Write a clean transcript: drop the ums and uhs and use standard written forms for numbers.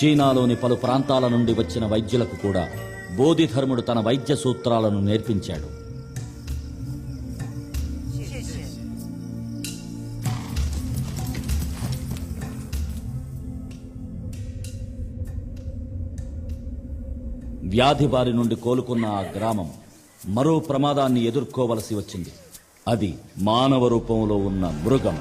చీనాలోని పలు ప్రాంతాల నుండి వచ్చిన వైద్యులకు కూడా బోధిధర్ముడు తన వైద్య సూత్రాలను నేర్పించాడు. వ్యాధి బారి నుండి కోలుకున్న ఆ గ్రామం మరో ప్రమాదాన్ని ఎదుర్కోవలసి వచ్చింది. అది మానవ రూపంలో ఉన్న మృగం.